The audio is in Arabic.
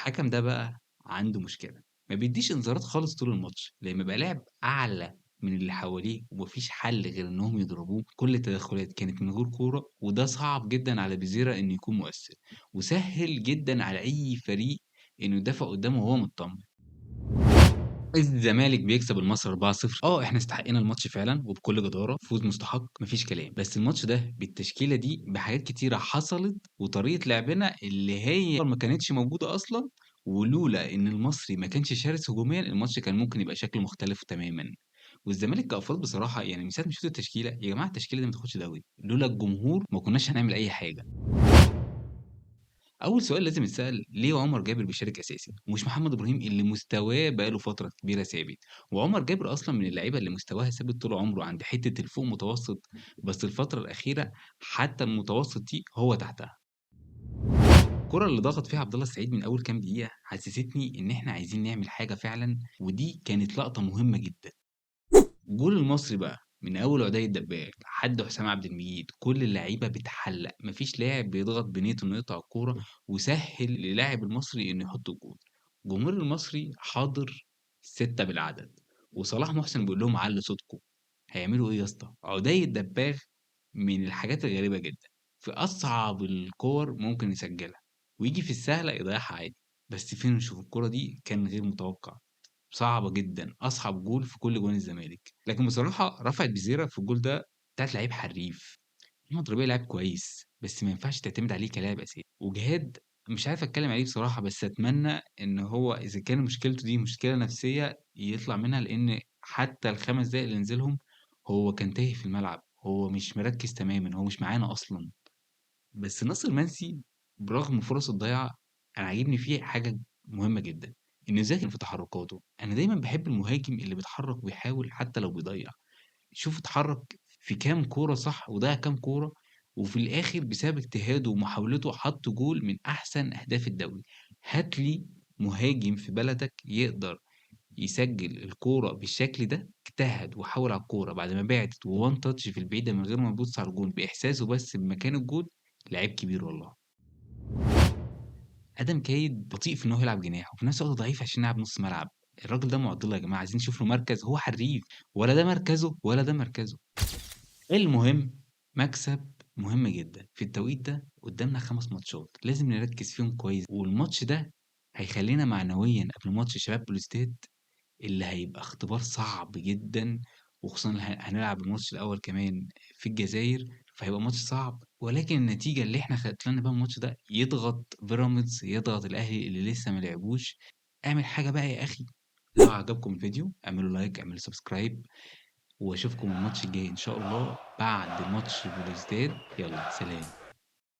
الحكم ده بقى عنده مشكلة، ما بيدّيش إنذارات خالص طول الماتش، لمّا يبقى لاعب أعلى من اللي حواليه وما فيش حل غير إنهم يضربوه، كل التدخلات كانت من غير كورة، وده صعب جدًا على بيزيرا إنه يكون مؤثر، وسهِّل جدًا على أي فريق إنه يدافع قدّامه وهو متطمن. الزمالك بيكسب المصري 4-0. إحنا استحقينا الماتش فعلًا وبكل جدارة، فوز مستحق ما فيش كلام، بس الماتش ده بالتشكيلة دي بحاجات كتيرة حصلت وطريقة لعبنا اللي هي ما كانتش موجودة أصلًا، ولولا إن المصري ما كانش شرس هجوميًا، الماتش كان ممكن يبقى شكله مختلف تمامًا. والزمالك كأفراد بصراحة يعني من ساعة ما شُفت التشكيلة، يا جماعة التشكيلة دي ما تاخدش دوري، لولا الجمهور ما كناش هنعمل أي حاجة. أول سؤال لازم يتسأل ليه عمر جابر بيشارك أساسي ومش محمد إبراهيم اللي مستواه بقى له فترة كبيرة ثابت، وعمر جابر أصلًا من اللعيبة اللي مستواها ثابت طول عمره عند حتة الفوق متوسط، بس الفترة الأخيرة حتى المتوسط دي هو تحتها. الكرة اللي ضغط فيها عبد الله السعيد من أول كام دقيقة حسستني إن إحنا عايزين نعمل حاجة فعلًا، ودي كانت لقطة مهمة جدًا. جول المصري بقى من أول عدي الدباك لحد حسام عبد المجيد، كل اللعيبة بتحلق، ما فيش لاعب بيضغط بنية إنه يقطع الكورة، وسهّل للاعب المصري إنه يحط الجول. الجمهور المصري حاضر 6 بالعدد، وصلاح محسن بيقول لهم علّوا صوتكم، هيعملوا إيه يا اسطى؟ عدي الدباغ من الحاجات الغريبة جدًا، في أصعب الكور ممكن يسجلها، وييجي في السهلة يضيّعها عادي، بس finish في الكورة دي كان غير متوقع. صعبة جدًا، أصعب جول في كل جوان الزمالك، لكن بصراحة رأفت بيزيرة في الجول ده بتاعة لعيب حريف، محمد ربيع لاعب كويس، بس ما ينفعش تعتمد عليه كلاعب أساسي، وجهاد مش عارف أتكلم عليه بصراحة، بس أتمنى إن هو إذا كان مشكلته دي مشكلة نفسية يطلع منها، لإن حتى ال5 دقايق اللي نزلهم هو كان تايه في الملعب، هو مش مركّز تمامًا، هو مش معانا أصلًا. بس ناصر منسي برغم فرصه الضايعة، أنا عاجبني فيه حاجة مهمة جدًا، إنه ذكي في تحرُّكاته، أنا دايمًا باحب المهاجم اللي بيتحرّك ويحاول حتى لو بيضيّع، شوف اتحرّك في كام كورة صح وضيّع كام كورة، وفي الآخر بسبب اجتهاده ومحاولته حَط جول من أحسن أهداف الدوري، هات لي مهاجم في بلدك يقدر يسجّل الكورة بالشكل ده، اجتهد وحاول على الكورة بعد ما بعدت وone touch في البعيدة من غير ما يبُص على الجون بإحساسه بس بمكان الجون، لعيب كبير والله. آدم كايد بطيء في إن هو يلعب جناح، وفي نفس الوقت ضعيف عشان يلعب نُص ملعب، الراجل ده مُعضلة يا جماعة، عايزين نشوف له مركز، هو حريف، ولا ده مركزه ولا ده مركزه. المهم مكسب مهم جدًا، في التوقيت ده قدامنا 5 ماتشات، لازم نركّز فيهم كويس، والماتش ده هيخلّينا معنويًا قبل ماتش شباب بلوزداد اللي هيبقى اختبار صعب جدًا، وخصوصًا هنلعب الماتش الأول كمان في الجزاير، فهيبقى ماتش صعب، ولكن النتيجة اللي إحنا طلعنا بيها من الماتش ده يضغط بيراميدز، يضغط الأهلي اللي لسه ما لعبوش. اعمل حاجة بقى يا أخي، لو عجبكم الفيديو اعملوا لايك، اعملوا سبسكرايب، واشوفكم الماتش الجاي إن شاء الله بعد ماتش بلوزداد، يالّا سلام.